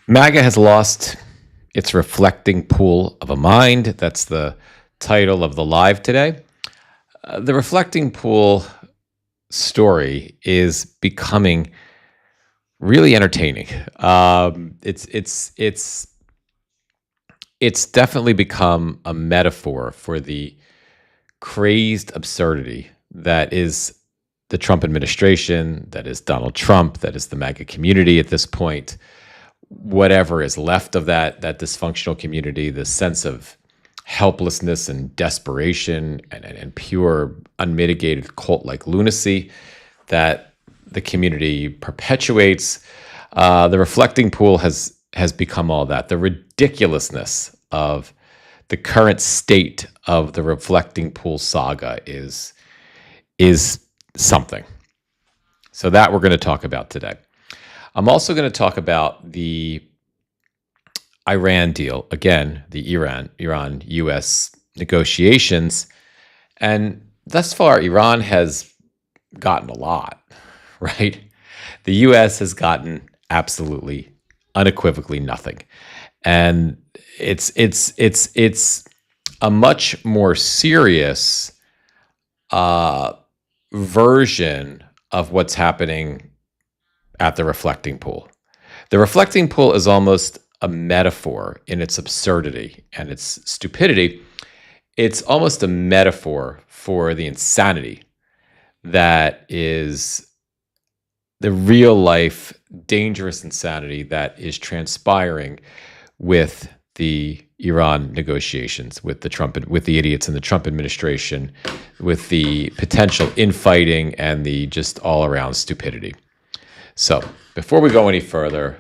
MAGA has lost its reflecting pool of a mind. That's the title of the live today. The reflecting pool story is becoming really entertaining. It's definitely become a metaphor for the crazed absurdity that is the Trump administration, that is Donald Trump, that is the MAGA community at this point. Whatever is left of that dysfunctional community, the sense of helplessness and desperation and pure unmitigated cult-like lunacy that the community perpetuates. The reflecting pool has become all that. The ridiculousness of the current state of the reflecting pool saga is something. So that we're going to talk about today. I'm also going to talk about the Iran deal, again, the Iran-U.S. negotiations. And thus far, Iran has gotten a lot, right? The U.S. has gotten absolutely, unequivocally nothing. And it's a much more serious version of what's happening at the reflecting pool. The reflecting pool is almost a metaphor in its absurdity and its stupidity. It's almost a metaphor for the insanity that is the real life dangerous insanity that is transpiring with the Iran negotiations, with the idiots in the Trump administration, with the potential infighting and the just all around stupidity. So before we go any further,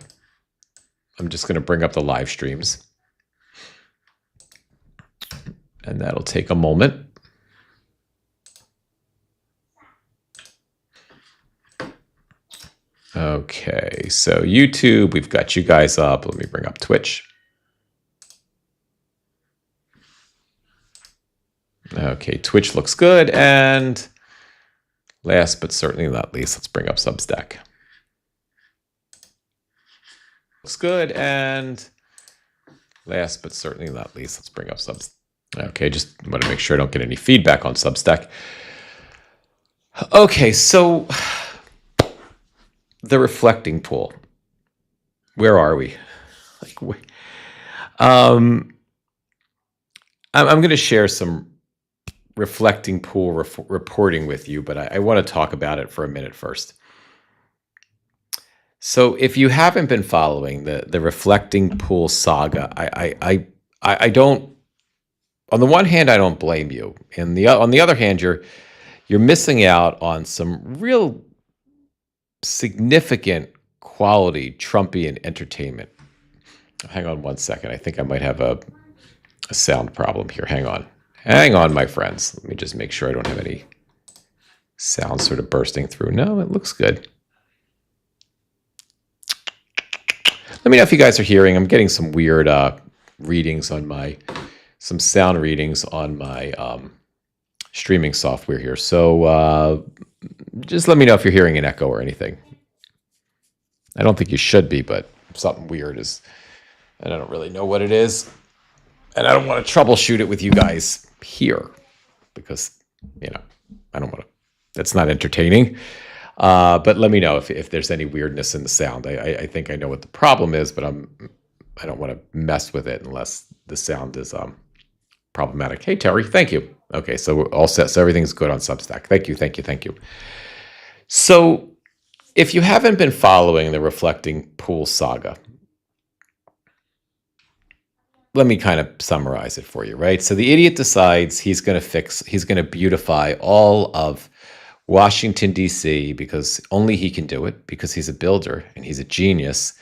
I'm just going to bring up the live streams. And that'll take a moment. Okay, so YouTube, we've got you guys up. Let me bring up Twitch. Okay, Twitch looks good. And last but certainly not least, let's bring up Substack. Looks good. And last but certainly not least, let's bring up Substack. Okay, just want to make sure I don't get any feedback on Substack. Okay, so the reflecting pool. Where are we? I'm going to share some reflecting pool reporting with you, but I want to talk about it for a minute first. So if you haven't been following the reflecting pool saga, I don't. On the one hand, I don't blame you, and on the other hand, you're missing out on some real significant quality Trumpian entertainment. Hang on one second. I think I might have a sound problem here. Hang on, my friends. Let me just make sure I don't have any sound sort of bursting through. No, it looks good. Let me know if you guys are hearing. I'm getting some weird readings on some sound readings on my streaming software here. So just let me know if you're hearing an echo or anything. I don't think you should be, but something weird is, and I don't really know what it is. And I don't want to troubleshoot it with you guys here because, I don't want to, that's not entertaining. But let me know if there's any weirdness in the sound. I think I know what the problem is, but I don't want to mess with it unless the sound is problematic. Hey, Terry, thank you. Okay, so we're all set. So everything's good on Substack. Thank you. So if you haven't been following the reflecting pool saga, let me kind of summarize it for you, right? So the idiot decides he's going to beautify all of Washington, D.C., because only he can do it, because he's a builder and he's a genius.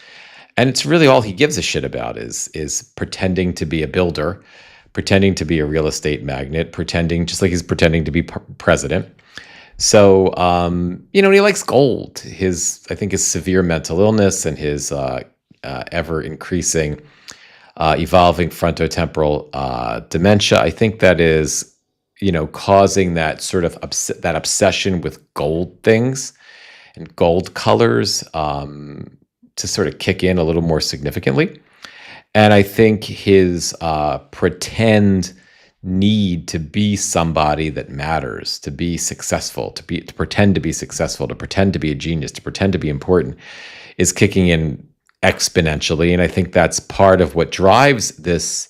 And it's really all he gives a shit about is pretending to be a builder, pretending to be a real estate magnate, pretending, just like he's pretending to be president. So, he likes gold. I think his severe mental illness and his ever increasing, evolving frontotemporal dementia, I think that is, causing that sort of that obsession with gold things and gold colors. to sort of kick in a little more significantly. And I think his pretend need to be somebody that matters, to be successful, to pretend to be successful, to pretend to be a genius, to pretend to be important, is kicking in exponentially. And I think that's part of what drives this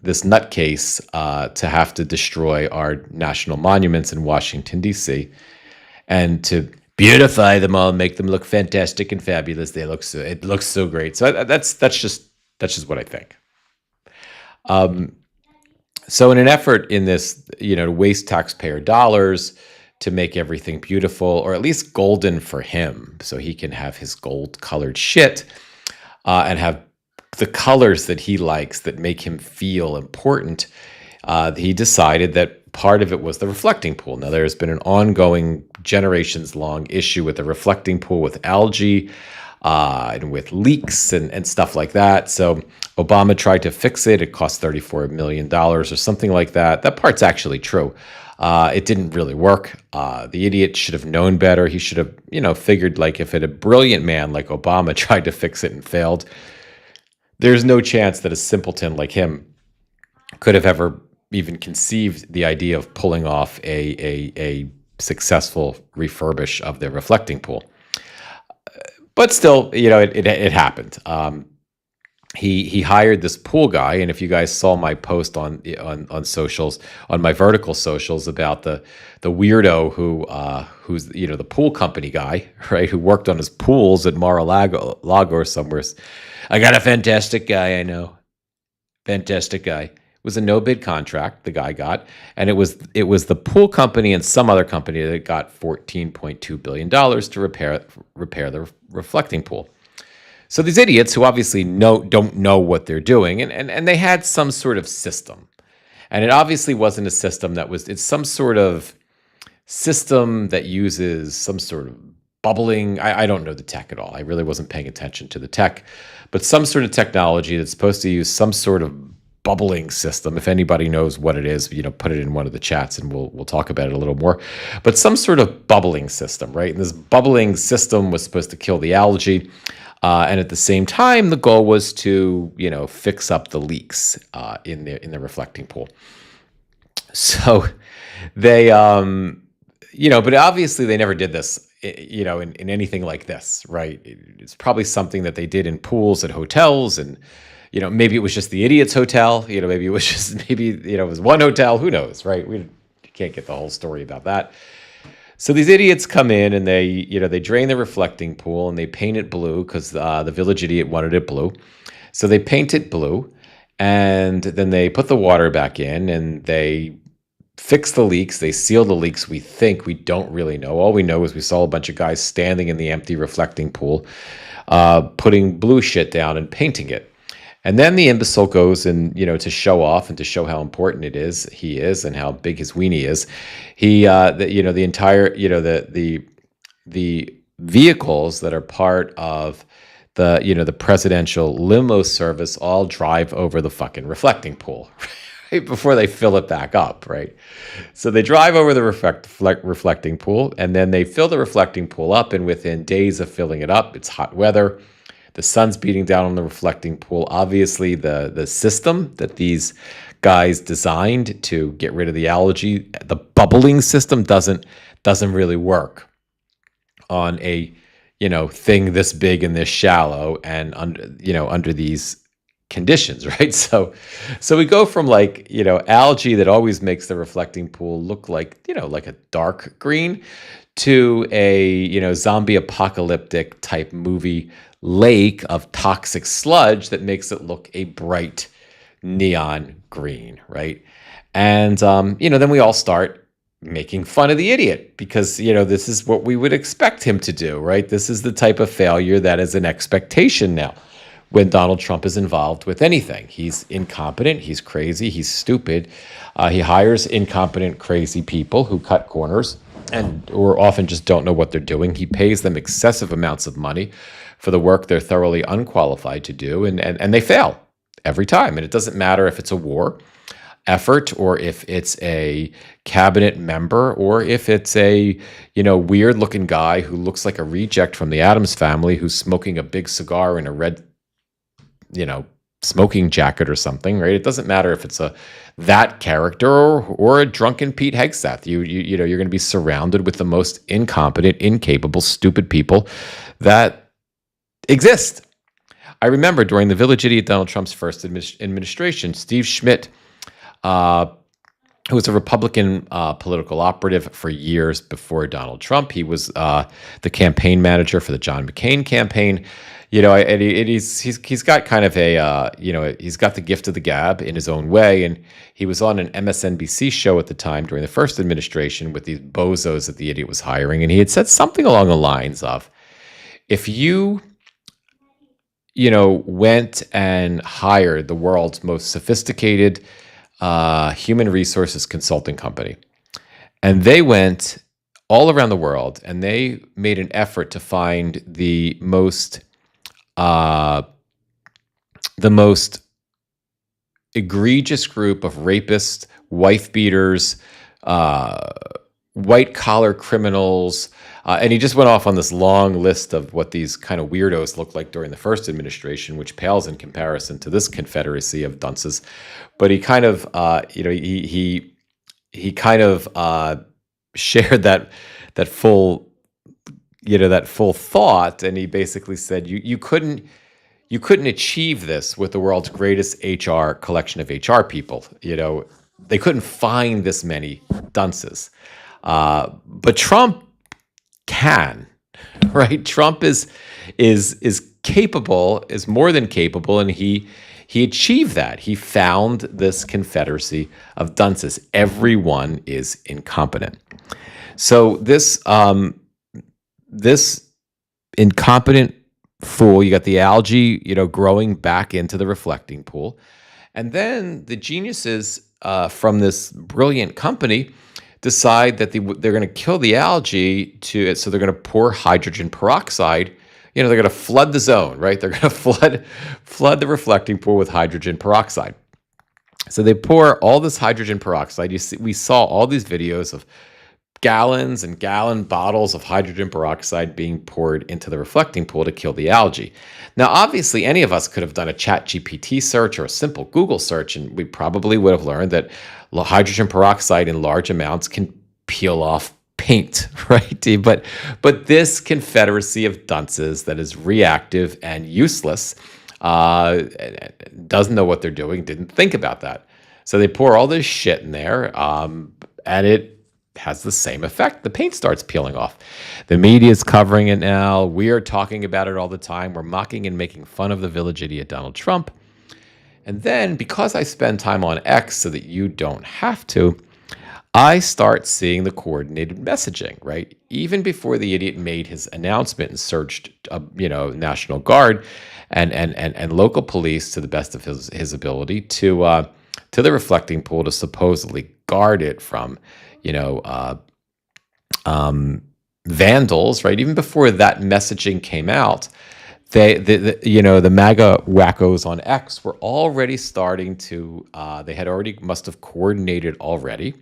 this nutcase to have to destroy our national monuments in Washington, D.C., and to beautify them all, make them look fantastic and fabulous. It looks so great. So that's just what I think. So in an effort in this, to waste taxpayer dollars to make everything beautiful, or at least golden for him, so he can have his gold-colored shit and have the colors that he likes that make him feel important, he decided that part of it was the reflecting pool. Now, there's been an ongoing, generations-long issue with the reflecting pool with algae and with leaks and stuff like that. So Obama tried to fix it. It cost $34 million or something like that. That part's actually true. It didn't really work. The idiot should have known better. He should have, figured like if a brilliant man like Obama tried to fix it and failed, there's no chance that a simpleton like him could have ever even conceived the idea of pulling off a successful refurbish of the reflecting pool. But still, it happened. He hired this pool guy, and if you guys saw my post on socials, on my vertical socials about the weirdo who's the pool company guy, right, who worked on his pools at Mar-a-Lago or somewhere. I got a fantastic guy, I know. Fantastic guy. It was a no-bid contract the guy got, and it was the pool company and some other company that got $14.2 billion to repair the reflecting pool. So these idiots who obviously don't know what they're doing, and they had some sort of system. And it obviously wasn't a system it's some sort of system that uses some sort of bubbling. I don't know the tech at all. I really wasn't paying attention to the tech, but some sort of technology that's supposed to use some sort of bubbling system. If anybody knows what it is, put it in one of the chats and we'll talk about it a little more. But some sort of bubbling system, right? And this bubbling system was supposed to kill the algae. And at the same time, the goal was to, fix up the leaks in the reflecting pool. So they, but obviously they never did this, in anything like this, right? It's probably something that they did in pools at hotels, and maybe it was just the idiot's hotel. Maybe it was one hotel. Who knows, right? We can't get the whole story about that. So these idiots come in and they drain the reflecting pool and they paint it blue because the village idiot wanted it blue. So they paint it blue, and then they put the water back in and they fix the leaks. They seal the leaks. We don't really know. All we know is we saw a bunch of guys standing in the empty reflecting pool, putting blue shit down and painting it. And then the imbecile goes and, to show off and to show how important he is and how big his weenie is. The vehicles that are part of the presidential limo service all drive over the fucking reflecting pool right before they fill it back up, right? So they drive over the reflecting pool, and then they fill the reflecting pool up, and within days of filling it up, it's hot weather. The sun's beating down on the reflecting pool. Obviously, the system that these guys designed to get rid of the algae, the bubbling system, doesn't really work on a thing this big and this shallow and under these conditions, right? So we go from algae that always makes the reflecting pool look like a dark green to a zombie apocalyptic type movie lake of toxic sludge that makes it look a bright neon green, right? And then we all start making fun of the idiot because this is what we would expect him to do, right? This is the type of failure that is an expectation now when Donald Trump is involved with anything. He's incompetent, he's crazy, he's stupid. He hires incompetent, crazy people who cut corners or often just don't know what they're doing. He pays them excessive amounts of money for the work they're thoroughly unqualified to do, and they fail every time. And it doesn't matter if it's a war. effort, or if it's a cabinet member, or if it's a weird looking guy who looks like a reject from the Addams Family who's smoking a big cigar in a red smoking jacket or something, right? It doesn't matter if it's that character or a drunken Pete Hegseth. You're going to be surrounded with the most incompetent, incapable, stupid people that exist. I remember during the village idiot Donald Trump's first administration, Steve Schmidt, who was a Republican political operative for years before Donald Trump. He was the campaign manager for the John McCain campaign. And he's got kind of a he's got the gift of the gab in his own way, and he was on an MSNBC show at the time during the first administration with these bozos that the idiot was hiring, and he had said something along the lines of, if you went and hired the world's most sophisticated human resources consulting company, and they went all around the world and they made an effort to find the most egregious group of rapists, wife beaters, white collar criminals, and he just went off on this long list of what these kind of weirdos looked like during the first administration, which pales in comparison to this confederacy of dunces. But he kind of, he kind of shared that full, that full thought, and he basically said you couldn't achieve this with the world's greatest HR collection of HR people. They couldn't find this many dunces, but Trump can, right? Trump is capable, is more than capable, and he achieved that. He found this confederacy of dunces. Everyone is incompetent. So this incompetent fool, you got the algae, growing back into the reflecting pool, and then the geniuses from this brilliant company decide that they're going to kill the algae so they're going to pour hydrogen peroxide. They're going to flood the zone, right? They're going to flood the reflecting pool with hydrogen peroxide. So they pour all this hydrogen peroxide. We saw all these videos of gallons and gallon bottles of hydrogen peroxide being poured into the reflecting pool to kill the algae. Now, obviously, any of us could have done a ChatGPT search or a simple Google search, and we probably would have learned that hydrogen peroxide in large amounts can peel off paint, right? But this confederacy of dunces that is reactive and useless, doesn't know what they're doing, didn't think about that. So they pour all this shit in there, and it has the same effect. The paint starts peeling off. The media is covering it now. We are talking about it all the time. We're mocking and making fun of the village idiot Donald Trump. And then, because I spend time on X so that you don't have to, I start seeing the coordinated messaging, right? Even before the idiot made his announcement and surged, National Guard and local police to the best of his ability to the reflecting pool to supposedly guard it from vandals, right? Even before that messaging came out, the MAGA wackos on X were already starting to, must have coordinated already,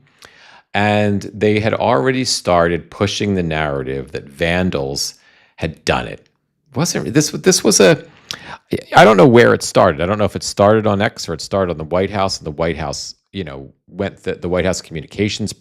and they had already started pushing the narrative that vandals had done it. This was I don't know where it started. I don't know if it started on X or it started on the White House, and the White House, the White House communications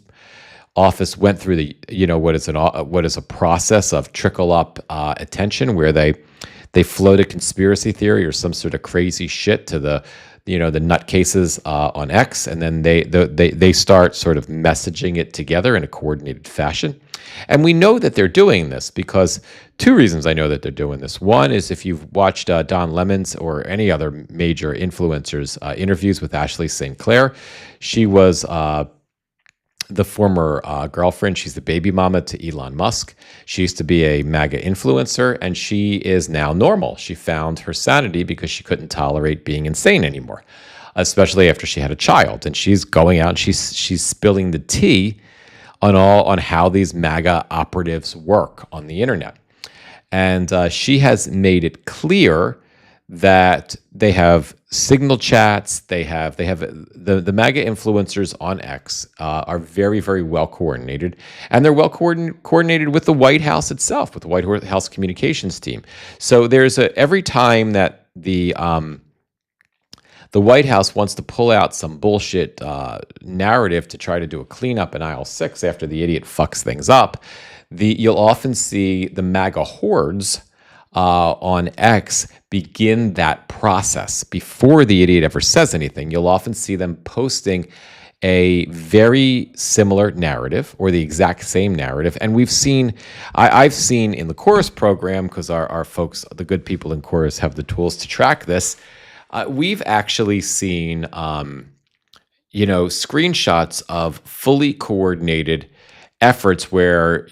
office went through the, what is a process of trickle up attention, where they float a conspiracy theory or some sort of crazy shit to the nutcases on X, and then they start sort of messaging it together in a coordinated fashion. And we know that they're doing this because two reasons I know that they're doing this. One is, if you've watched Don Lemon's or any other major influencers' interviews with Ashley St. Clair, she was the former girlfriend. She's the baby mama to Elon Musk. She used to be a MAGA influencer, and she is now normal. She found her sanity because she couldn't tolerate being insane anymore, especially after she had a child. And she's going out and she's spilling the tea on how these MAGA operatives work on the internet. And she has made it clear that they have signal chats. They have the MAGA influencers on X are very, very well coordinated, and they're well coordinated with the White House itself, with the White House communications team. So there's every time that the White House wants to pull out some bullshit narrative to try to do a cleanup in aisle 6 after the idiot fucks things up, you'll often see the MAGA hordes on X begin that process before the idiot ever says anything. You'll often see them posting a very similar narrative or the exact same narrative. And I've seen in the Chorus program, because our folks, the good people in Chorus, have the tools to track this. We've actually seen, screenshots of fully coordinated efforts where,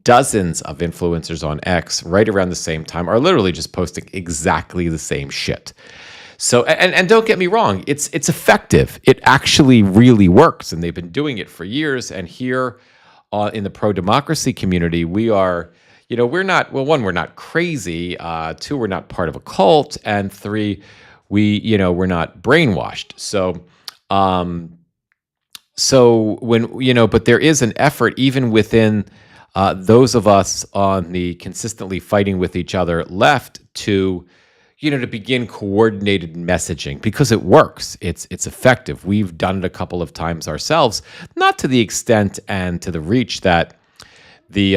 dozens of influencers on X right around the same time are literally just posting exactly the same shit. So, and don't get me wrong, it's effective. It actually really works, and they've been doing it for years. And here in the pro-democracy community, we are, we're not, well, one, we're not crazy. Two, we're not part of a cult. And three, we're not brainwashed. But there is an effort even within those of us on the consistently fighting with each other left to begin coordinated messaging, because it works. It's effective. We've done it a couple of times ourselves, not to the extent and to the reach that the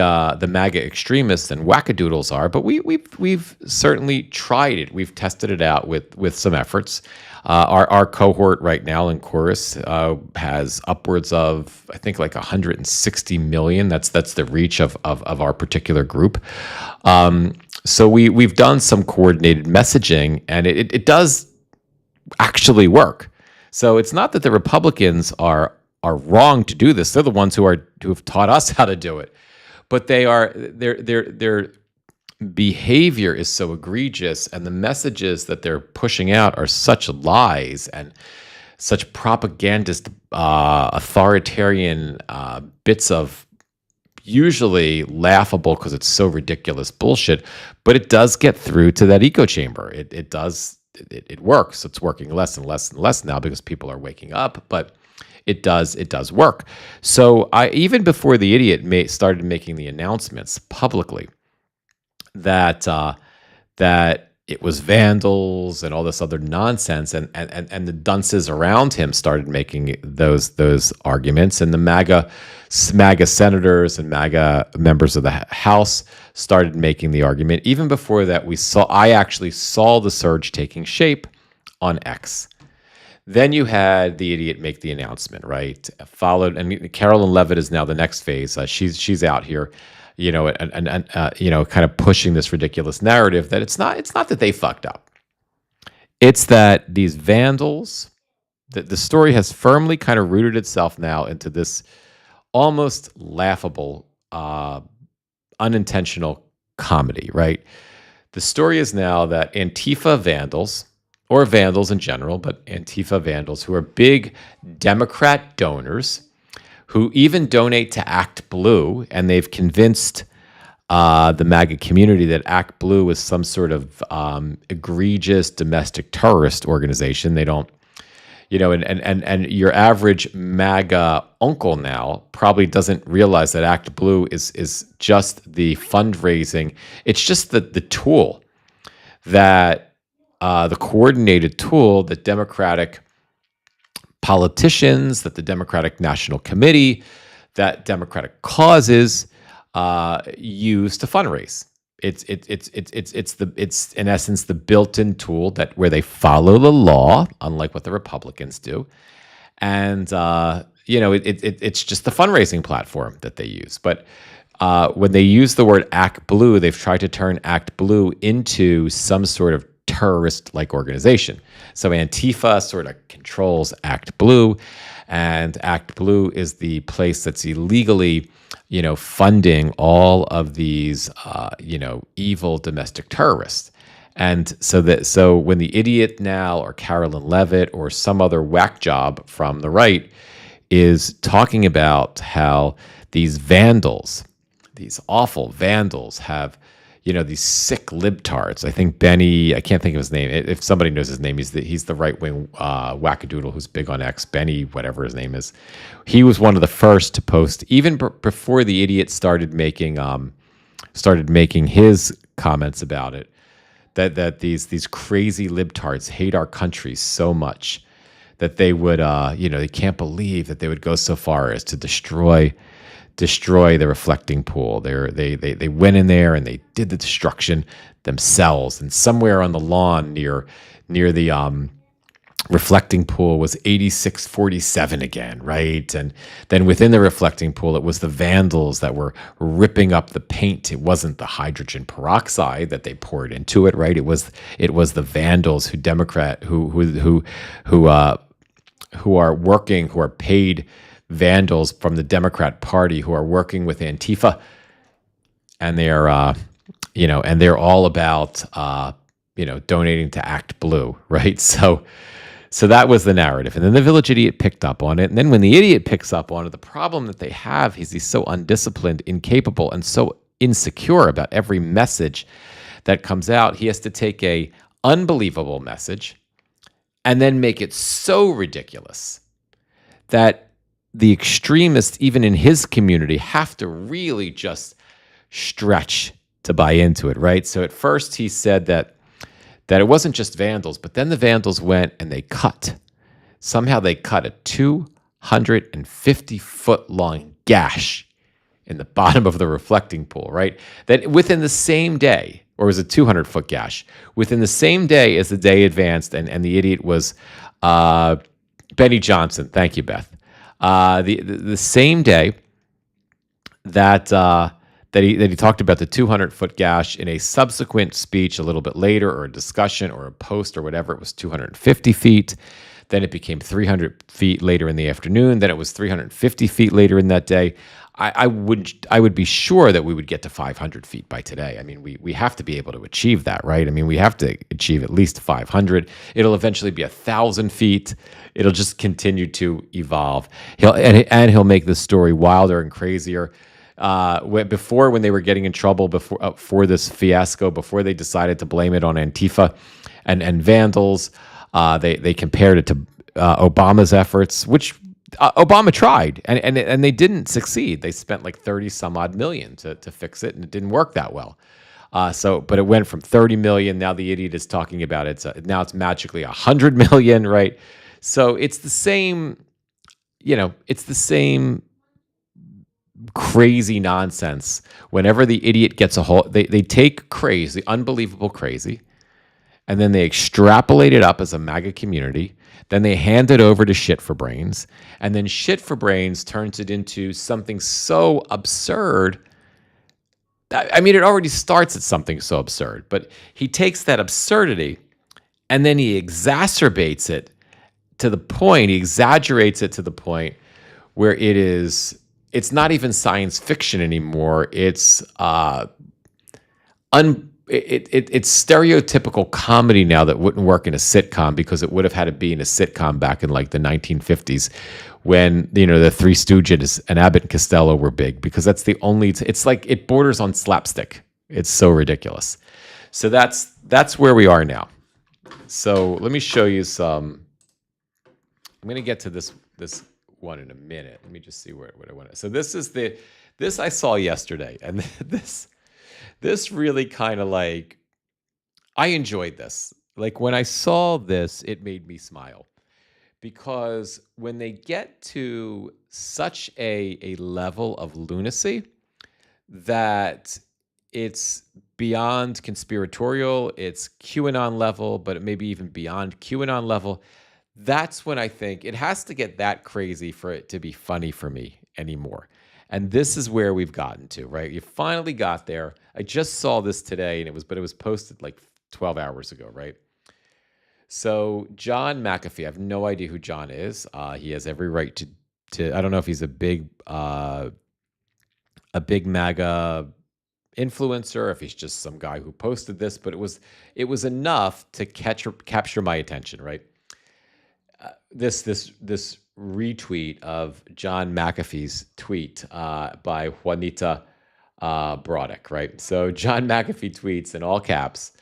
MAGA extremists and wackadoodles are, but we've certainly tried it. We've tested it out with some efforts. Our cohort right now in Chorus has upwards of, I think, like 160 million. That's the reach of our particular group. So we've done some coordinated messaging, and it does actually work. So it's not that the Republicans are wrong to do this. They're the ones who have taught us how to do it. But their behavior is so egregious, and the messages that they're pushing out are such lies and such propagandist, authoritarian bits of usually laughable, because it's so ridiculous bullshit. But it does get through to that echo chamber. It does. It works. It's working less and less and less now because people are waking up. But it does work. So even before the idiot started making the announcements publicly that it was vandals and all this other nonsense, and the dunces around him started making those arguments, and the MAGA senators and MAGA members of the House started making the argument. Even before that, I actually saw the surge taking shape on X. Then you had the idiot make the announcement, right? Followed, and Carolyn Levitt is now the next phase. She's out here, and kind of pushing this ridiculous narrative that it's not that they fucked up. It's that these vandals, the story has firmly kind of rooted itself now into this almost laughable, unintentional comedy, right? The story is now that Antifa vandals, or vandals in general, but Antifa vandals, who are big Democrat donors, who even donate to Act Blue, and they've convinced the MAGA community that Act Blue is some sort of egregious domestic terrorist organization. They don't, and your average MAGA uncle now probably doesn't realize that Act Blue is just the fundraising. It's just the tool that the coordinated tool that Democratic politicians, that the Democratic National Committee, that Democratic causes use to fundraise. It's in essence the built-in tool where they follow the law, unlike what the Republicans do, and it's just the fundraising platform that they use. But when they use the word Act Blue, they've tried to turn Act Blue into some sort of terrorist-like organization. So Antifa sort of controls Act Blue, and Act Blue is the place that's illegally, funding all of these, evil domestic terrorists. And so when the idiot now, or Carolyn Levitt, or some other whack job from the right is talking about how these vandals, these awful vandals, have these sick libtards. I think Benny, I can't think of his name. If somebody knows his name, he's the right wing wackadoodle who's big on X. Benny, whatever his name is. He was one of the first to post, even before the idiot started making his comments about it. That these crazy libtards hate our country so much that they would, they can't believe that they would go so far as to destroy the reflecting pool. They went in there and they did the destruction themselves. And somewhere on the lawn near the reflecting pool was 8647 again, right? And then within the reflecting pool, it was the vandals that were ripping up the paint. It wasn't the hydrogen peroxide that they poured into it, right? It was the vandals who are paid vandals from the Democrat Party who are working with Antifa, and they're and they're all about donating to Act Blue, right? So that was the narrative, and then the village idiot picked up on it. And then when the idiot picks up on it, the problem that they have is he's so undisciplined, incapable, and so insecure about every message that comes out. He has to take a unbelievable message and then make it so ridiculous that the extremists, even in his community, have to really just stretch to buy into it, right? So at first he said that it wasn't just vandals, but then the vandals went and they cut. Somehow they cut a 250-foot long gash in the bottom of the reflecting pool, right? That within the same day, or was it 200-foot gash? Within the same day as the day advanced, and the idiot was Benny Johnson. Thank you, Beth. The same day that he talked about the 200-foot gash, in a subsequent speech a little bit later, or a discussion or a post or whatever, it was 250 feet. Then it became 300 feet later in the afternoon. Then it was 350 feet later in that day. I would be sure that we would get to 500 feet by today. I mean, we have to be able to achieve that, right? I mean, we have to achieve at least 500. It'll eventually be 1,000 feet. It'll just continue to evolve. He'll make the story wilder and crazier. When they were getting in trouble for this fiasco, before they decided to blame it on Antifa and vandals, they compared it to Obama's efforts, which Obama tried, and they didn't succeed. They spent like 30 some odd million to fix it, and it didn't work that well. But it went from 30 million. Now the idiot is talking about now it's magically 100 million, right? So it's the same, it's the same crazy nonsense. Whenever the idiot gets a hold, they take crazy, unbelievable crazy, and then they extrapolate it up as a MAGA community. Then they hand it over to Shit for Brains, and then Shit for Brains turns it into something so absurd. I mean, it already starts at something so absurd, but he takes that absurdity and then he exacerbates it to the point, he exaggerates it to the point where it's not even science fiction anymore. It's it's stereotypical comedy now that wouldn't work in a sitcom, because it would have had to be in a sitcom back in like the 1950s when the Three Stooges and Abbott and Costello were big, because that's the only. It's like it borders on slapstick. It's so ridiculous. So that's where we are now. So let me show you some. I'm going to get to this one in a minute. Let me just see what I want to. So this I saw yesterday, and this really kind of like, I enjoyed this. Like when I saw this, it made me smile, because when they get to such a level of lunacy that it's beyond conspiratorial, it's QAnon level, but it may be even beyond QAnon level. That's when I think it has to get that crazy for it to be funny for me anymore. And this is where we've gotten to, right? You finally got there. I just saw this today, and it was posted like 12 hours ago, right? So John McAfee, I have no idea who John is. He has every right to. I don't know if he's a big MAGA influencer, if he's just some guy who posted this, but it was enough to capture my attention, right? This retweet of John McAfee's tweet by Juanita Broderick, right? So John McAfee tweets in all caps,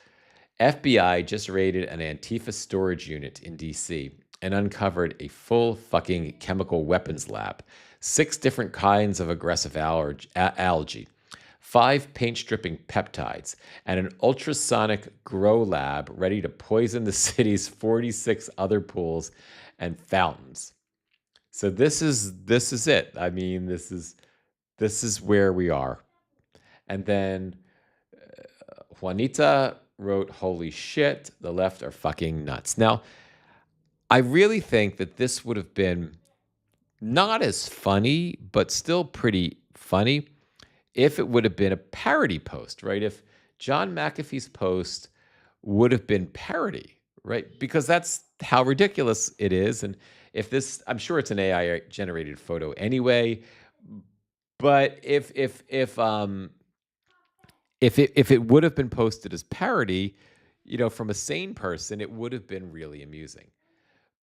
FBI just raided an Antifa storage unit in DC and uncovered a full fucking chemical weapons lab, 6 different kinds of aggressive algae, 5 paint stripping peptides, and an ultrasonic grow lab ready to poison the city's 46 other pools and fountains. So this is it. I mean, this is where we are. And then Juanita wrote, "Holy shit, the left are fucking nuts." Now, I really think that this would have been not as funny, but still pretty funny if it would have been a parody post, right? If John McAfee's post would have been parody, right? Because that's how ridiculous it is. And if this, I'm sure it's an AI generated photo anyway. But if it would have been posted as parody, from a sane person, it would have been really amusing.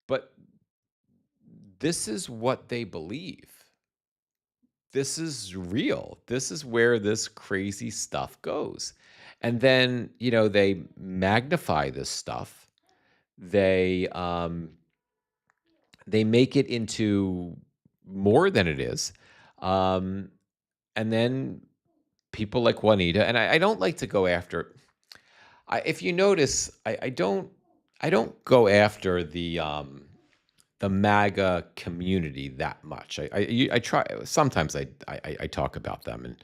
But this is what they believe. This is real. This is where this crazy stuff goes. And then, they magnify this stuff. They make it into more than it is. And then people like Juanita, and I don't like to go after. If you notice, I don't go after the MAGA community that much. I try sometimes. I talk about them and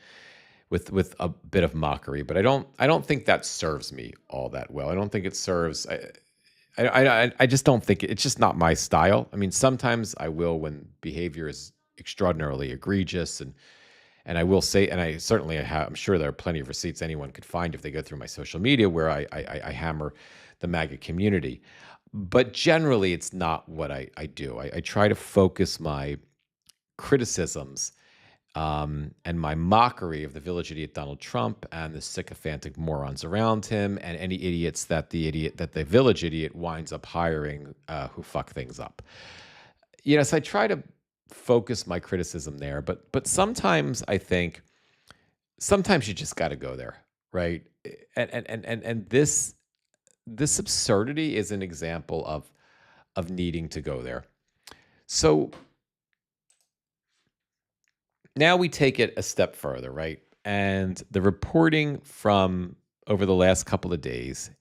with a bit of mockery, but I don't think that serves me all that well. I don't think it serves. I just don't think it's just not my style. I mean, sometimes I will when behavior is extraordinarily egregious, and I will say, and I certainly have, I'm sure there are plenty of receipts anyone could find if they go through my social media where I hammer the MAGA community. But generally, it's not what I do. I try to focus my criticisms and my mockery of the village idiot Donald Trump and the sycophantic morons around him and any idiots that the village idiot winds up hiring who fuck things up. So I try to focus my criticism there, but sometimes I think sometimes you just got to go there, right? And this absurdity is an example of needing to go there. So now we take it a step further, right? And the reporting from over the last couple of days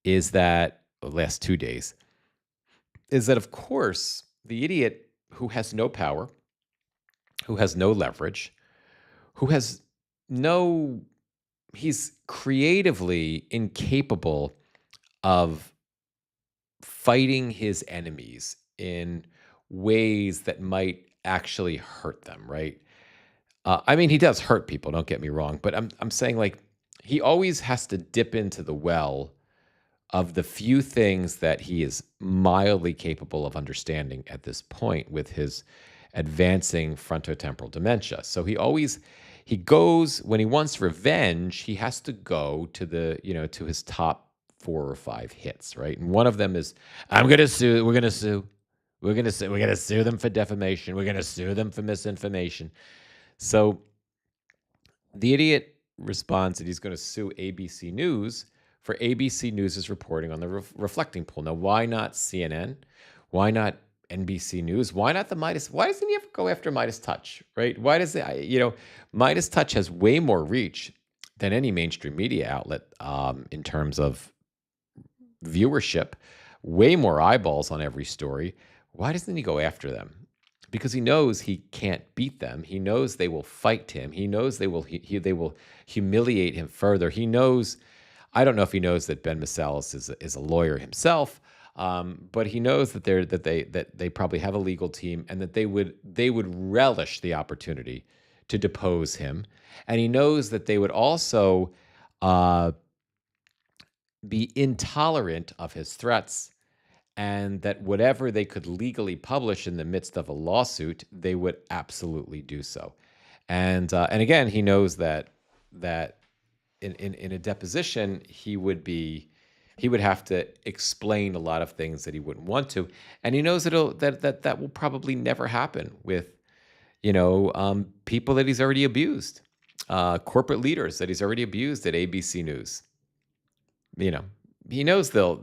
is that, last 2 days, is that, of course, the idiot who has no power, who has no leverage, who has he's creatively incapable of fighting his enemies in ways that might actually hurt them, right? I mean, he does hurt people, don't get me wrong, but I'm saying, like, he always has to dip into the well of the few things that he is mildly capable of understanding at this point with his advancing frontotemporal dementia. So he goes, when he wants revenge, he has to go to his top 4 or 5 hits, right? And one of them is, we're going to sue them for defamation. We're going to sue them for misinformation. So the idiot responds that he's going to sue ABC News for ABC News' reporting on the reflecting pool. Now, why not CNN? Why not NBC News? Why not the Midas? Why doesn't he ever go after Midas Touch, right? Why does it, Midas Touch has way more reach than any mainstream media outlet in terms of viewership, way more eyeballs on every story. Why doesn't he go after them? Because he knows he can't beat them. He knows they will fight him. He knows they will humiliate him further. He knows, I don't know if he knows that Ben Masalis is a lawyer himself, but he knows that they probably have a legal team and that they would relish the opportunity to depose him. And he knows that they would also be intolerant of his threats, and that whatever they could legally publish in the midst of a lawsuit, they would absolutely do so. And again, he knows that in a deposition, he would have to explain a lot of things that he wouldn't want to, and he knows that will probably never happen with people that he's already abused. corporate leaders that he's already abused at ABC News. You know, he knows they'll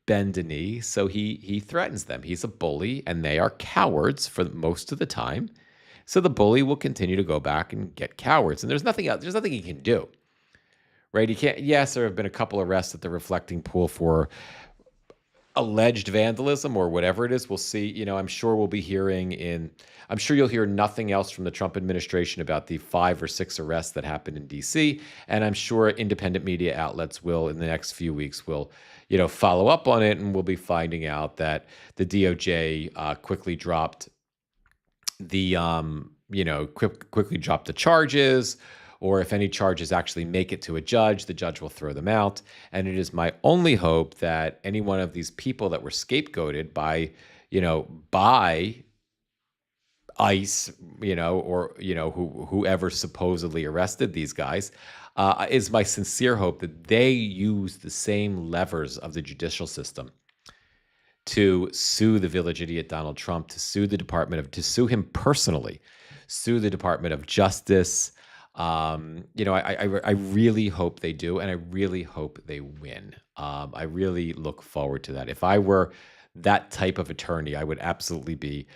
bend a knee, so he threatens them. He's a bully, and they are cowards for most of the time. So the bully will continue to go back and get cowards, and there's nothing else. There's nothing he can do, right? He can't. Yes, there have been a couple arrests at the reflecting pool for alleged vandalism or whatever it is. We'll see. I'm sure we'll be I'm sure you'll hear nothing else from the Trump administration about the 5 or 6 arrests that happened in DC. And I'm sure independent media outlets will, in the next few weeks, follow up on it. And we'll be finding out that the DOJ quickly dropped quickly dropped the charges, or if any charges actually make it to a judge, the judge will throw them out. And it is my only hope that any one of these people that were scapegoated by ICE, whoever supposedly arrested these guys, is my sincere hope that they use the same levers of the judicial system to sue the village idiot Donald Trump, to sue him personally, sue the Department of Justice. I really hope they do, and I really hope they win. I really look forward to that. If I were that type of attorney, I would absolutely be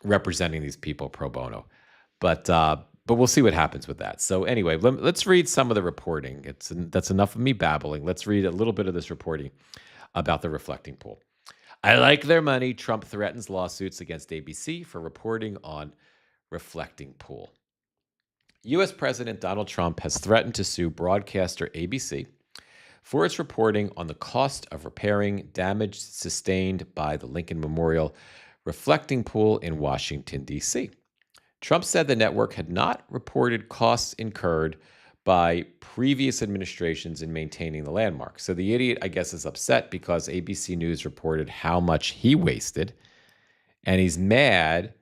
representing these people pro bono. But we'll see what happens with that. So anyway, let's read some of the reporting. That's enough of me babbling. Let's read a little bit of this reporting about the reflecting pool. I like their money. Trump threatens lawsuits against ABC for reporting on reflecting pool. U.S. President Donald Trump has threatened to sue broadcaster ABC for its reporting on the cost of repairing damage sustained by the Lincoln Memorial reflecting pool in Washington, D.C. Trump said the network had not reported costs incurred by previous administrations in maintaining the landmark. So the idiot, I guess, is upset because ABC News reported how much he wasted, and he's mad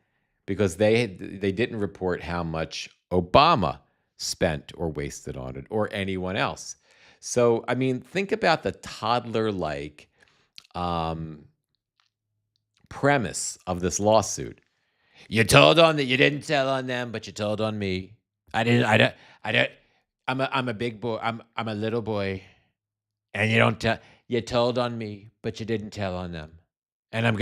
because they didn't report how much Obama spent or wasted on it, or anyone else. So, I mean, think about the toddler-like premise of this lawsuit. You told on that you didn't tell on them, but you told on me. I don't. I'm a big boy. I'm a little boy, and you don't tell. You told on me, but you didn't tell on them. And I'm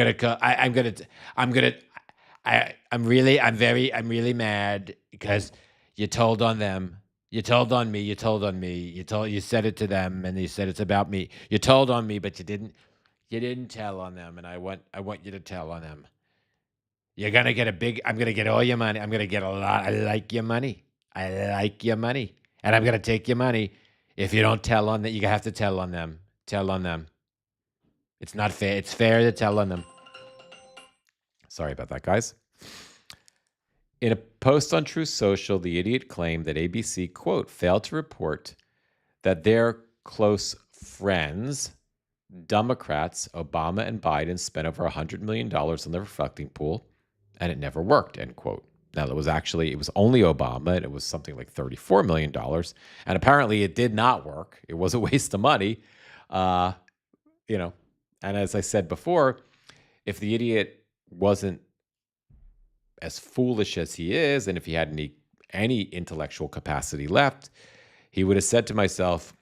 really mad because you told on them. You told on me. You told on me. You said it to them, and you said it's about me. You told on me, but you didn't tell on them, and I want you to tell on them. You're gonna get I'm gonna get all your money. I'm gonna get a lot. I like your money. And I'm gonna take your money. If you don't tell on that, you have to tell on them. Tell on them. It's not fair. It's fair to tell on them. Sorry about that, guys. In a post on Truth Social, the idiot claimed that ABC, quote, failed to report that their close friends, Democrats, Obama and Biden, spent over $100 million on the reflecting pool, and it never worked, end quote. Now, it was only Obama, and it was something like $34 million, and apparently it did not work. It was a waste of money, and as I said before, if the idiot wasn't as foolish as he is, and if he had any intellectual capacity left, he would have said to myself,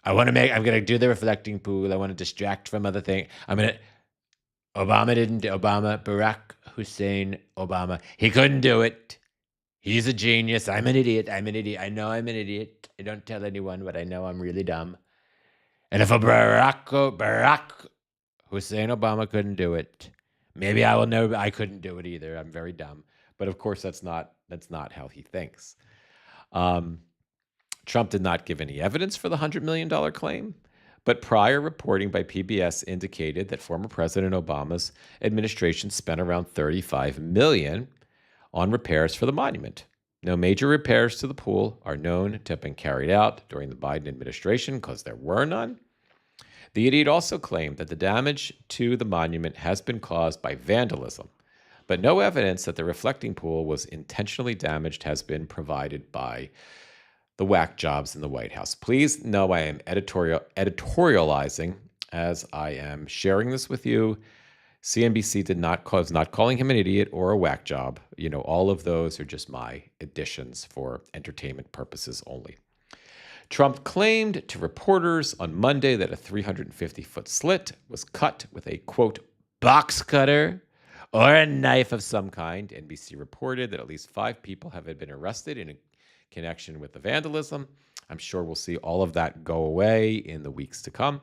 I'm going to do the reflecting pool. I want to distract from other things. Barack Hussein Obama, he couldn't do it. He's a genius. I'm an idiot. I know I'm an idiot. I don't tell anyone, but I know I'm really dumb. And if Barack Hussein Obama couldn't do it, maybe I will know I couldn't do it either. I'm very dumb. But of course, that's not how he thinks. Trump did not give any evidence for the $100 million claim, but prior reporting by PBS indicated that former President Obama's administration spent around $35 million on repairs for the monument. No major repairs to the pool are known to have been carried out during the Biden administration because there were none. The idiot also claimed that the damage to the monument has been caused by vandalism, but no evidence that the reflecting pool was intentionally damaged has been provided by the whack jobs in the White House. Please know I am editorializing as I am sharing this with you. CNBC was not calling him an idiot or a whack job. All of those are just my additions for entertainment purposes only. Trump claimed to reporters on Monday that a 350-foot slit was cut with a, quote, box cutter or a knife of some kind. NBC reported that at least 5 people have been arrested in connection with the vandalism. I'm sure we'll see all of that go away in the weeks to come.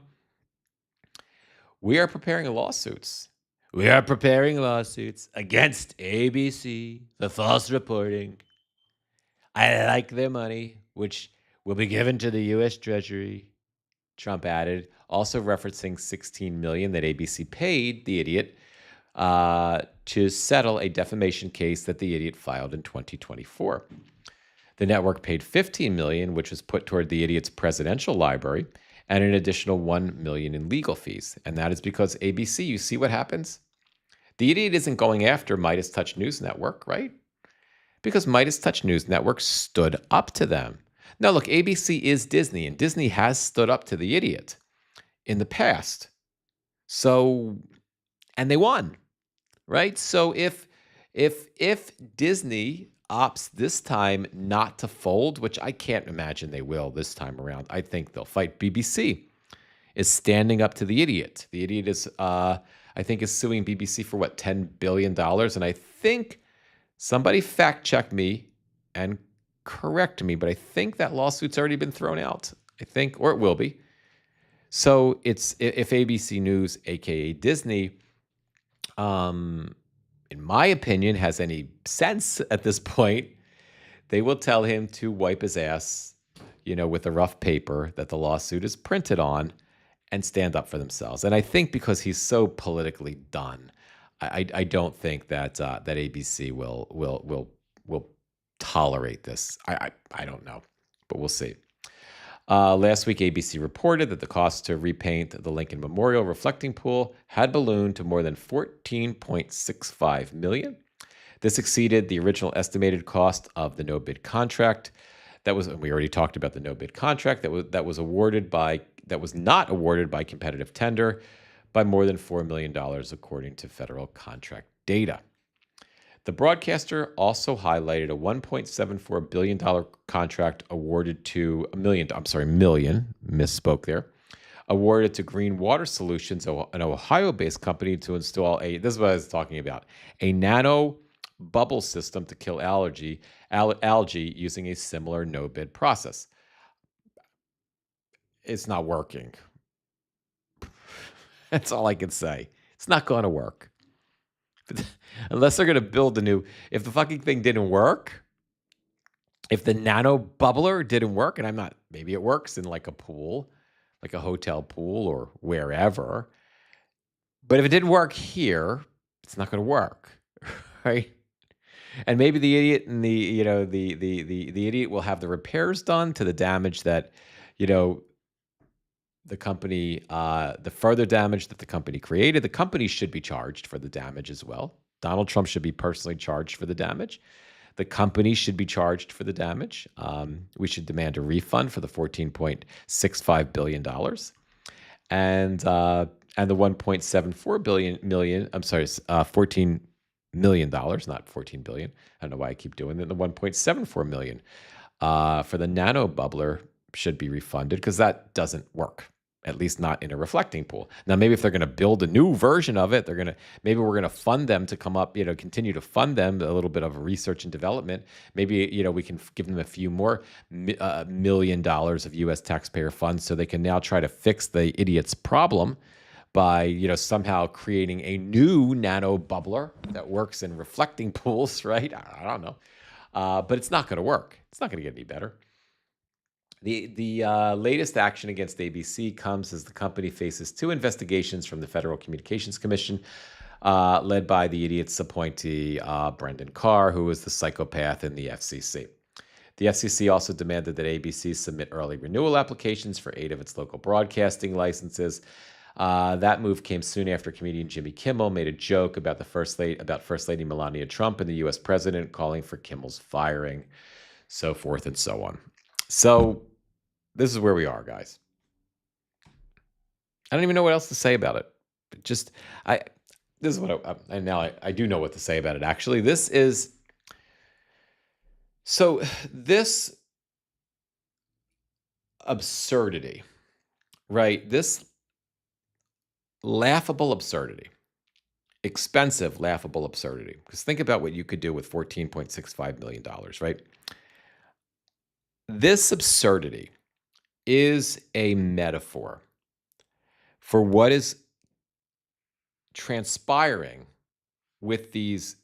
We are preparing lawsuits. We are preparing lawsuits against ABC, the false reporting. I like their money, which will be given to the U.S. Treasury, Trump added, also referencing $16 million that ABC paid the idiot to settle a defamation case that the idiot filed in 2024. The network paid $15 million, which was put toward the idiot's presidential library, and an additional $1 million in legal fees. And that is because ABC, you see what happens? The idiot isn't going after Midas Touch News Network, right? Because Midas Touch News Network stood up to them. Now, look, ABC is Disney, and Disney has stood up to the idiot in the past. And they won, right? So if Disney opts this time not to fold, which I can't imagine they will this time around, I think they'll fight. BBC is standing up to the idiot. The idiot is, I think, is suing BBC for what, $10 billion? And I think somebody fact check me and correct me, but I think that lawsuit's already been thrown out. I think, or it will be. So if ABC News, aka Disney, in my opinion, has any sense at this point, they will tell him to wipe his ass, with a rough paper that the lawsuit is printed on, and stand up for themselves. And I think because he's so politically done, I don't think that ABC will tolerate this. I don't know, but we'll see. Last week, ABC reported that the cost to repaint the Lincoln Memorial reflecting pool had ballooned to more than $14.65 million. This exceeded the original estimated cost of the no-bid contract. We already talked about the no-bid contract that was not awarded by competitive tender by more than $4 million, according to federal contract data. The broadcaster also highlighted a $1.74 billion contract awarded to awarded to Green Water Solutions, an Ohio-based company, to install this is what I was talking about, a nano bubble system to kill algae using a similar no-bid process. It's not working. That's all I can say. It's not going to work. Unless they're going to build if the fucking thing didn't work, if the nano bubbler didn't work, and maybe it works in like a pool, like a hotel pool or wherever, but if it didn't work here, it's not going to work, right? And maybe the idiot and the idiot will have the repairs done to the damage that, the company, the further damage that the company created. The company should be charged for the damage as well. Donald Trump should be personally charged for the damage. The company should be charged for the damage. We should demand a refund for the $14.65 billion. And the $1.74 million, I'm sorry, $14 million, not $14 billion. I don't know why I keep doing that. The $1.74 million for the nano bubbler should be refunded because that doesn't work, at least not in a reflecting pool. Now, maybe if they're going to build a new version of it, maybe we're going to fund them to come up, continue to fund them a little bit of research and development. Maybe, we can give them a few more $1 million of U.S. taxpayer funds so they can now try to fix the idiot's problem by, somehow creating a new nano bubbler that works in reflecting pools, right? I don't know. But it's not going to work. It's not going to get any better. The latest action against ABC comes as the company faces 2 investigations from the Federal Communications Commission, led by the idiot's appointee, Brendan Carr, who was the psychopath in the FCC. The FCC also demanded that ABC submit early renewal applications for 8 of its local broadcasting licenses. That move came soon after comedian Jimmy Kimmel made a joke about First Lady Melania Trump and the U.S. president, calling for Kimmel's firing, so forth and so on. So this is where we are, guys. I don't even know what else to say about it. this is what and now I do know what to say about it. Actually, this is so this absurdity, right? This laughable absurdity, expensive, laughable absurdity. Because think about what you could do with $14.65 million, right? This absurdity is a metaphor for what is transpiring with these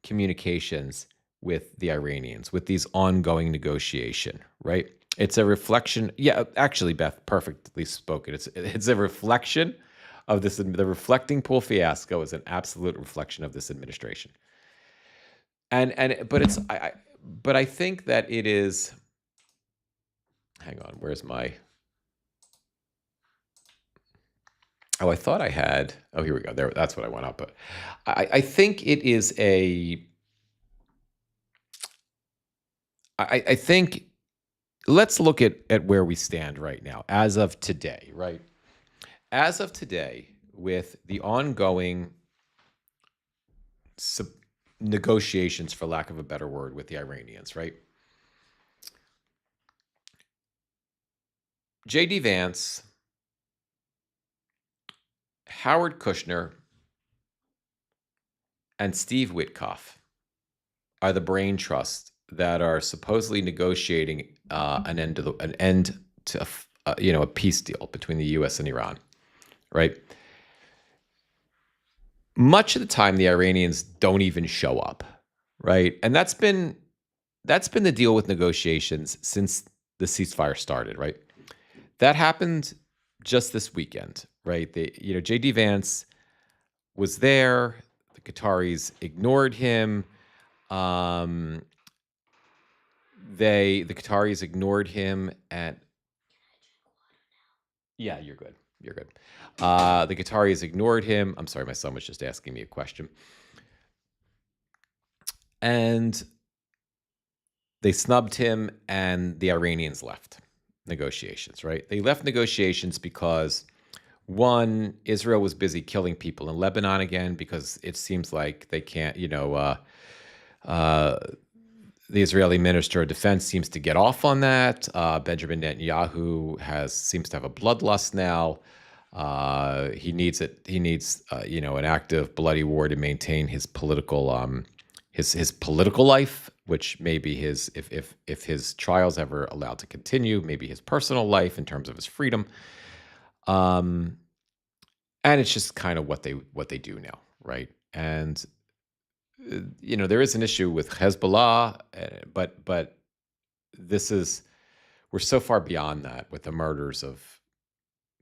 communications with the Iranians, with these ongoing negotiation, right? It's a reflection. Yeah, actually, Beth, perfectly spoken. It's a reflection of this. The reflecting pool fiasco is an absolute reflection of this administration. But but I think that it is. Hang on, where's my? Oh, I thought I had. Oh, here we go. There, that's what I went up. But I think it is a. I think let's look at where we stand right now, as of today, right? As of today, with the ongoing negotiations, for lack of a better word, with the Iranians, right? J.D. Vance, Howard Kushner, and Steve Witkoff are the brain trust that are supposedly negotiating an end to a peace deal between the U.S. and Iran, right? Much of the time, the Iranians don't even show up, right? And that's been the deal with negotiations since the ceasefire started, right? That happened just this weekend, right? J.D. Vance was there. The Qataris ignored him. The Qataris ignored him, and yeah, you're good. You're good. The Qataris ignored him. I'm sorry, my son was just asking me a question, and they snubbed him, and the Iranians left negotiations. Right? They left negotiations because one, Israel was busy killing people in Lebanon again because it seems like they can't. The Israeli Minister of Defense seems to get off on that. Benjamin Netanyahu seems to have a bloodlust now. He needs it. He needs an active bloody war to maintain his political his political life, which may be his if his trial's ever allowed to continue, maybe his personal life in terms of his freedom. And it's just kind of what they do now, right? And there is an issue with Hezbollah, but we're so far beyond that with the murders of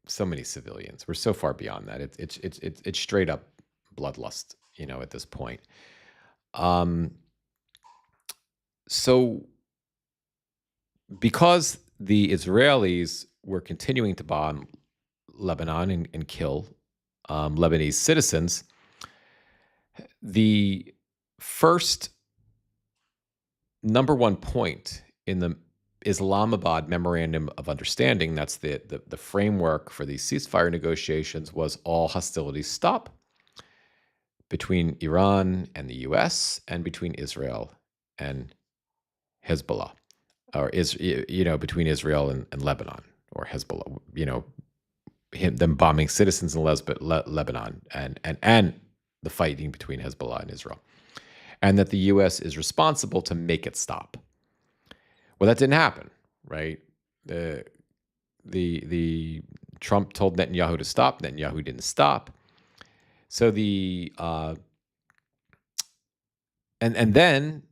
so many civilians. We're so far beyond that. It's straight up bloodlust, at this point. So because the Israelis were continuing to bomb Lebanon and kill Lebanese citizens, the first number one point in the Islamabad Memorandum of Understanding, that's the framework for these ceasefire negotiations, was all hostilities stop between Iran and the U.S. and between Israel and Hezbollah, or between Israel and Lebanon, or Hezbollah, them bombing citizens in Lebanon and the fighting between Hezbollah and Israel, and that the U.S. is responsible to make it stop. Well, that didn't happen, right? The Trump told Netanyahu to stop. Netanyahu didn't stop. So and then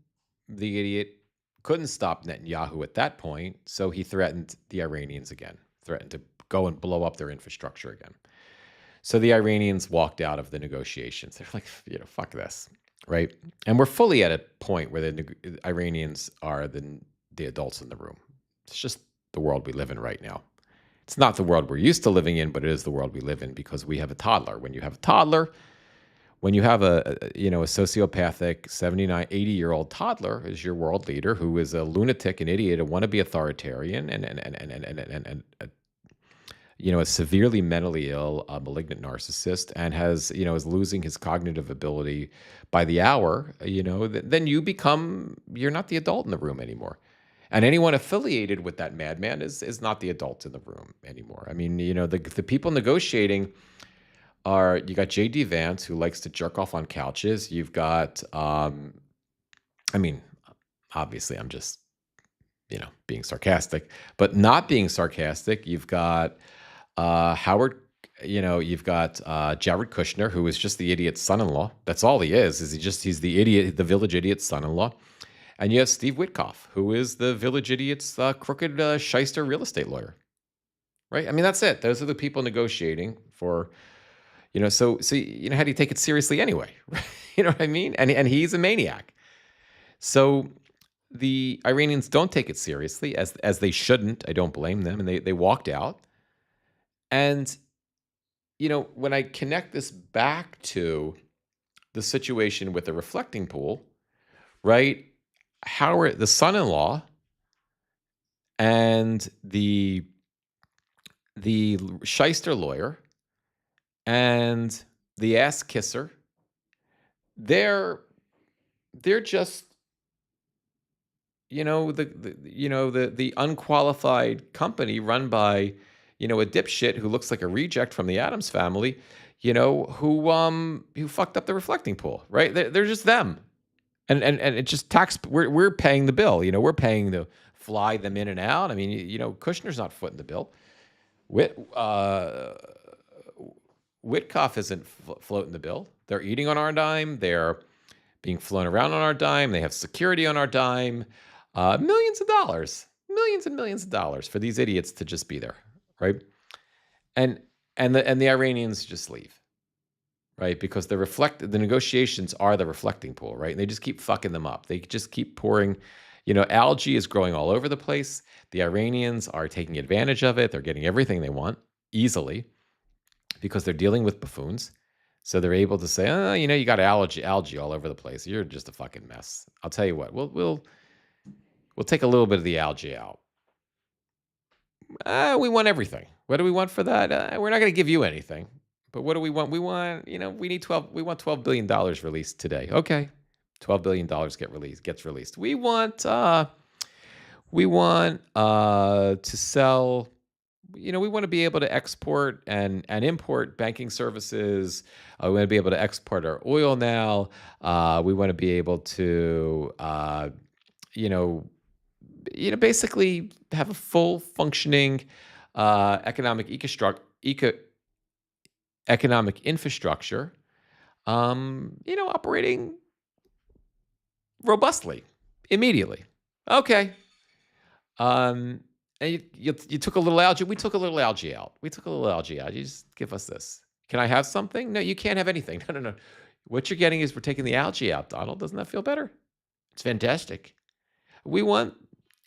the idiot couldn't stop Netanyahu at that point, so he threatened the Iranians again, threatened to go and blow up their infrastructure again. So the Iranians walked out of the negotiations. They're like, fuck this, right? And we're fully at a point where the Iranians are the adults in the room. It's just the world we live in right now. It's not the world we're used to living in, but it is the world we live in because we have a toddler. When you have a toddler, when you have a sociopathic 79, 80-year-old toddler as your world leader who is a lunatic, an idiot, a wannabe authoritarian, and a severely mentally ill, malignant narcissist, and is losing his cognitive ability by the hour, then you're not the adult in the room anymore. And anyone affiliated with that madman is not the adult in the room anymore. I mean, the people negotiating you got J.D. Vance, who likes to jerk off on couches. You've got, I mean, obviously I'm just, being sarcastic, but not being sarcastic. You've got Howard, you've got Jared Kushner, who is just the idiot's son-in-law. That's all he is he's the idiot, the village idiot's son-in-law. And you have Steve Witkoff, who is the village idiot's crooked shyster real estate lawyer. Right? I mean, that's it. Those are the people negotiating for, so how do you take it seriously anyway? You know what I mean? And he's a maniac. So the Iranians don't take it seriously, as they shouldn't. I don't blame them. And they walked out. And, when I connect this back to the situation with the reflecting pool, right? Howard, the son-in-law, and the shyster lawyer, and the ass kisser, they're just, the unqualified company run by, a dipshit who looks like a reject from the Addams family, who fucked up the reflecting pool, right? They're just them. And it just we're paying the bill, we're paying to fly them in and out. I mean, Kushner's not footing the bill. Witkoff isn't floating the bill. They're eating on our dime. They're being flown around on our dime. They have security on our dime. Millions and millions of dollars for these idiots to just be there, right? And the Iranians just leave, right? Because the negotiations are the reflecting pool, right? And they just keep fucking them up. They just keep pouring. Algae is growing all over the place. The Iranians are taking advantage of it. They're getting everything they want easily because they're dealing with buffoons. So they're able to say, oh, you got algae all over the place. You're just a fucking mess. I'll tell you what, we'll take a little bit of the algae out. We want everything. What do we want for that? We're not going to give you anything. But what do we want? We want, we want $12 billion released today. Okay. $12 billion gets released. We want to sell, we want to be able to export and import banking services. We want to be able to export our oil now. We want to be able to, basically have a full functioning economic infrastructure, operating robustly, immediately. Okay. And you took a little algae. We took a little algae out. You just give us this. Can I have something? No, you can't have anything. No. What you're getting is we're taking the algae out, Donald. Doesn't that feel better? It's fantastic. We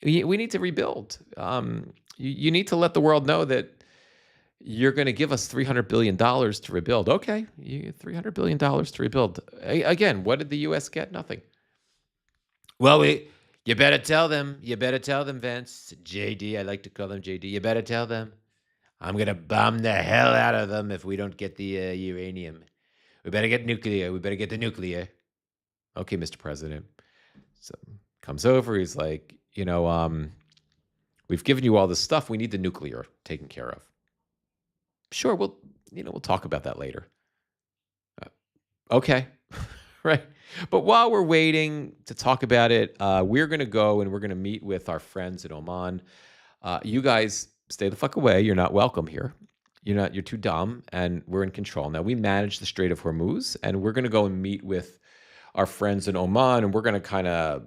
need to rebuild. You need to let the world know that you're going to give us $300 billion to rebuild. Okay, $300 billion to rebuild. Again, what did the U.S. get? Nothing. Well, you better tell them. You better tell them, Vince. JD, I like to call them JD. You better tell them. I'm going to bomb the hell out of them if we don't get the uranium. We better get nuclear. We better get the nuclear. Okay, Mr. President. So comes over. He's like, we've given you all this stuff. We need the nuclear taken care of. Sure, we'll talk about that later. Okay, right. But while we're waiting to talk about it, we're going to go and we're going to meet with our friends in Oman. You guys stay the fuck away. You're not welcome here. You're too dumb, and we're in control. Now, we manage the Strait of Hormuz, and we're going to go and meet with our friends in Oman, and we're going to kind of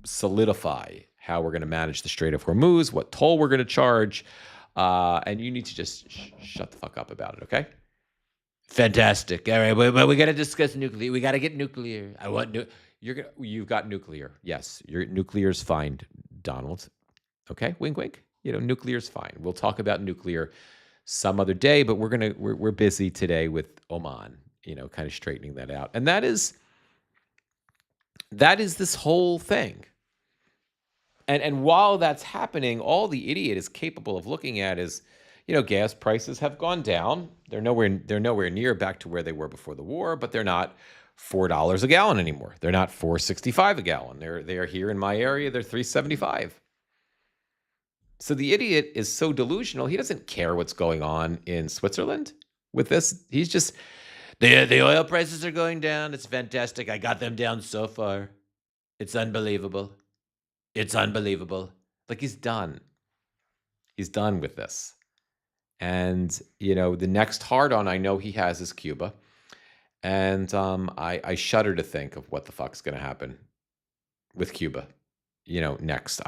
solidify how we're going to manage the Strait of Hormuz, what toll we're going to charge, and you need to just shut the fuck up about it, okay? Fantastic. All right, but we got to discuss nuclear. We got to get nuclear. I want you've got nuclear. Yes, your nuclear's fine, Donald. Okay, wink, wink. Nuclear's fine. We'll talk about nuclear some other day, but we're busy today with Oman. Kind of straightening that out, and that is this whole thing. And while that's happening, all the idiot is capable of looking at is, gas prices have gone down. They're nowhere near back to where they were before the war, but they're not $4 a gallon anymore. They're not 4.65 a gallon. They're here in my area, they're 3.75. So the idiot is so delusional, he doesn't care what's going on in Switzerland with this. He's just the oil prices are going down. It's fantastic. I got them down so far. It's unbelievable. It's unbelievable. Like he's done. He's done with this. And the next hard on I know he has is Cuba. And I shudder to think of what the fuck's going to happen with Cuba. Next.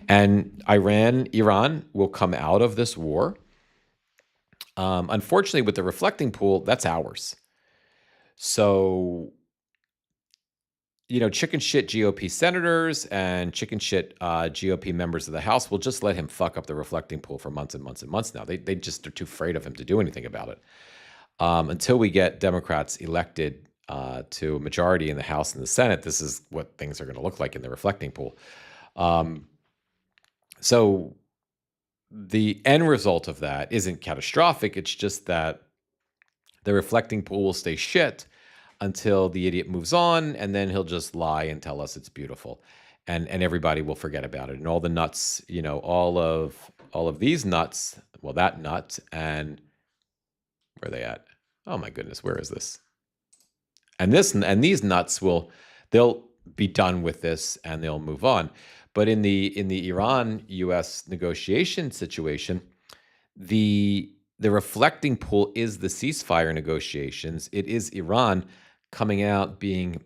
And Iran will come out of this war. Unfortunately, with the reflecting pool, that's ours. So, chicken shit GOP senators and chicken shit GOP members of the House will just let him fuck up the reflecting pool for months and months and months now. They just are too afraid of him to do anything about it. Until we get Democrats elected to a majority in the House and the Senate, this is what things are going to look like in the reflecting pool. So the end result of that isn't catastrophic. It's just that the reflecting pool will stay shit until the idiot moves on, and then he'll just lie and tell us it's beautiful, and everybody will forget about it. And all the nuts, all of these nuts, well, that nut, and where are they at? Oh my goodness, where is this? And these nuts they'll be done with this and they'll move on. But in the Iran-U.S. negotiation situation, the reflecting pool is the ceasefire negotiations. It is Iran coming out being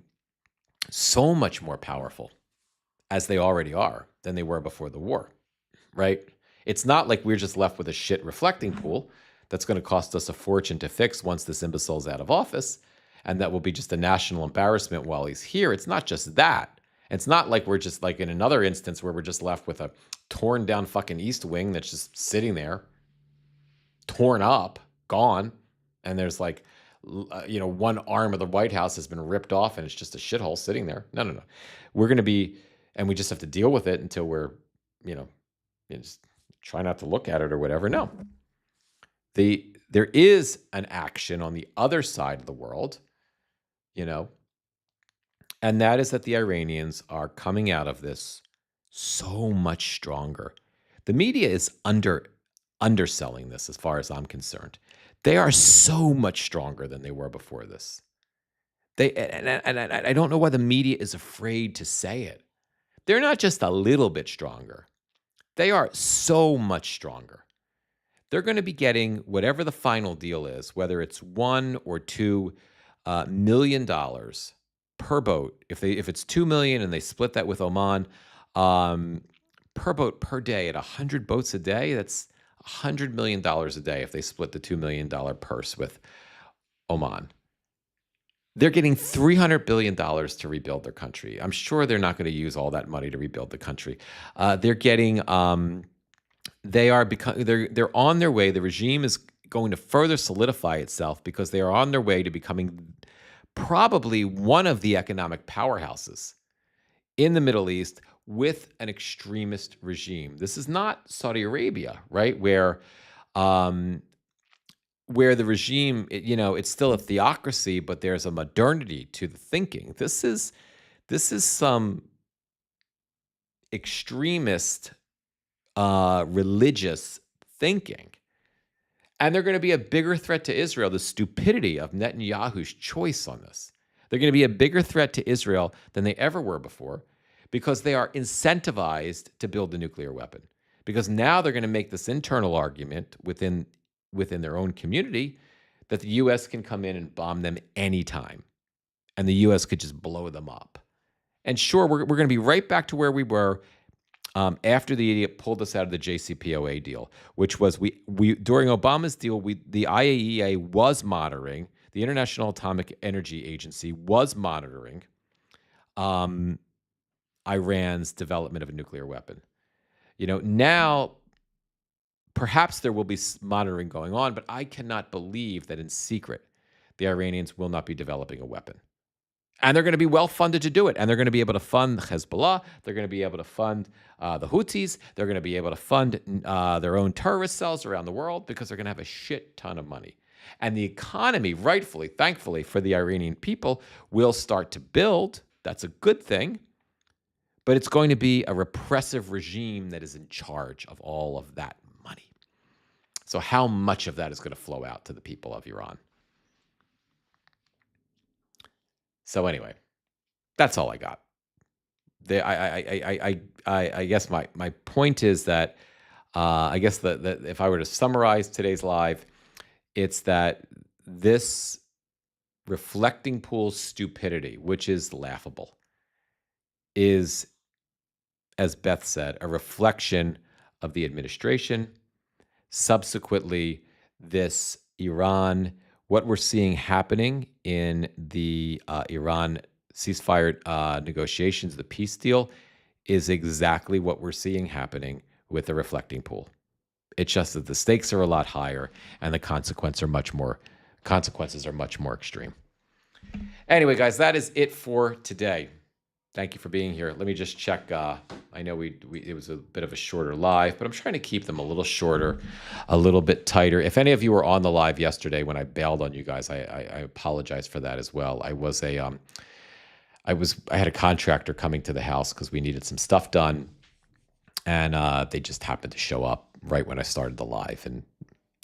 so much more powerful, as they already are, than they were before the war, right? It's not like we're just left with a shit reflecting pool that's going to cost us a fortune to fix once this imbecile's out of office, and that will be just a national embarrassment while he's here. It's not just that. It's not like we're just like in another instance where we're just left with a torn down fucking East Wing that's just sitting there, torn up, gone, and there's like, one arm of the White House has been ripped off and it's just a shithole sitting there. No. We're going to be, and we just have to deal with it until we're, just try not to look at it or whatever. No. There is an action on the other side of the world, and that is that the Iranians are coming out of this so much stronger. The media is underselling this as far as I'm concerned. They are so much stronger than they were before this. And I don't know why the media is afraid to say it. They're not just a little bit stronger. They are so much stronger. They're going to be getting whatever the final deal is, whether it's $1 or $2 million per boat. If it's $2 million and they split that with Oman, per boat per day at 100 boats a day, that's $100 million a day if they split the $2 million purse with Oman. They're getting $300 billion to rebuild their country. I'm sure they're not going to use all that money to rebuild the country. They're getting, they're on their way. The regime is going to further solidify itself because they are on their way to becoming probably one of the economic powerhouses in the Middle East with an extremist regime. This is not Saudi Arabia, right? Where the regime, it's still a theocracy, but there's a modernity to the thinking. This is some extremist religious thinking. And they're going to be a bigger threat to Israel. The stupidity of Netanyahu's choice on this. They're going to be a bigger threat to Israel than they ever were before because they are incentivized to build the nuclear weapon. Because now they're going to make this internal argument within their own community that the U.S. can come in and bomb them anytime. And the U.S. could just blow them up. And sure, we're going to be right back to where we were after the idiot pulled us out of the JCPOA deal, which was we during Obama's deal, the IAEA was monitoring, the International Atomic Energy Agency was monitoring Iran's development of a nuclear weapon. Now perhaps there will be monitoring going on, but I cannot believe that in secret the Iranians will not be developing a weapon. And they're going to be well funded to do it. And they're going to be able to fund Hezbollah. They're going to be able to fund the Houthis. They're going to be able to fund their own terrorist cells around the world because they're going to have a shit ton of money. And the economy, rightfully, thankfully for the Iranian people, will start to build. That's a good thing. But it's going to be a repressive regime that is in charge of all of that money. So how much of that is going to flow out to the people of Iran? So anyway, that's all I got. I guess my point is that I guess that if I were to summarize today's live, it's that this reflecting pool's stupidity, which is laughable, is, as Beth said, a reflection of the administration. Subsequently, this Iran, what we're seeing happening in the Iran ceasefire negotiations, the peace deal, is exactly what we're seeing happening with the reflecting pool. It's just that the stakes are a lot higher and the consequences are much more extreme. Anyway, guys, that is it for today. Thank you for being here. Let me just check. I know it was a bit of a shorter live, but I'm trying to keep them a little shorter, a little bit tighter. If any of you were on the live yesterday when I bailed on you guys, I apologize for that as well. I had a contractor coming to the house because we needed some stuff done, and they just happened to show up right when I started the live, and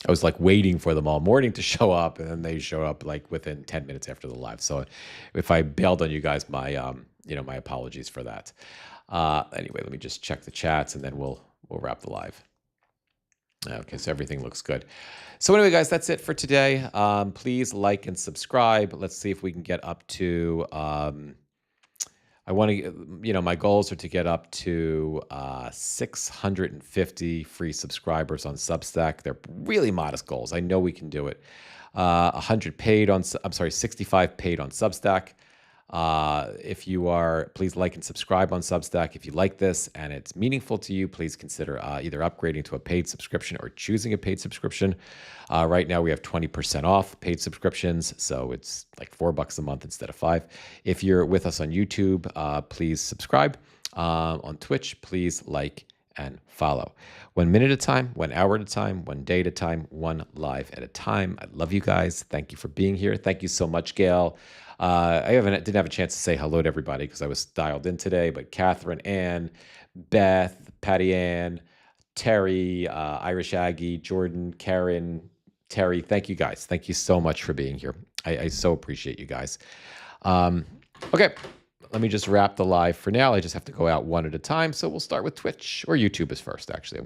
I was like waiting for them all morning to show up, and then they showed up like within 10 minutes after the live. So if I bailed on you guys, my apologies for that. Anyway, let me just check the chats and then we'll wrap the live. Okay, so everything looks good. So anyway, guys, that's it for today. Please like and subscribe. Let's see if we can get up to, I want to, my goals are to get up to 650 free subscribers on Substack. They're really modest goals. I know we can do it. 65 paid on Substack. If you are, please like and subscribe on Substack. If you like this and it's meaningful to you, please consider either upgrading to a paid subscription or choosing a paid subscription. Right now we have 20% off paid subscriptions, so it's like $4 a month instead of $5. If you're with us on YouTube, please subscribe. On Twitch, please like and follow. 1 minute at a time, 1 hour at a time, 1 day at a time, 1 live at a time. I love you guys. Thank you for being here. Thank you so much, Gail. I didn't have a chance to say hello to everybody because I was dialed in today, but Catherine, Ann, Beth, Patty Ann, Terry, Irish Aggie, Jordan, Karen, Terry, thank you guys. Thank you so much for being here. I so appreciate you guys. Okay, let me just wrap the live for now. I just have to go out one at a time. So we'll start with Twitch, or YouTube is first, actually.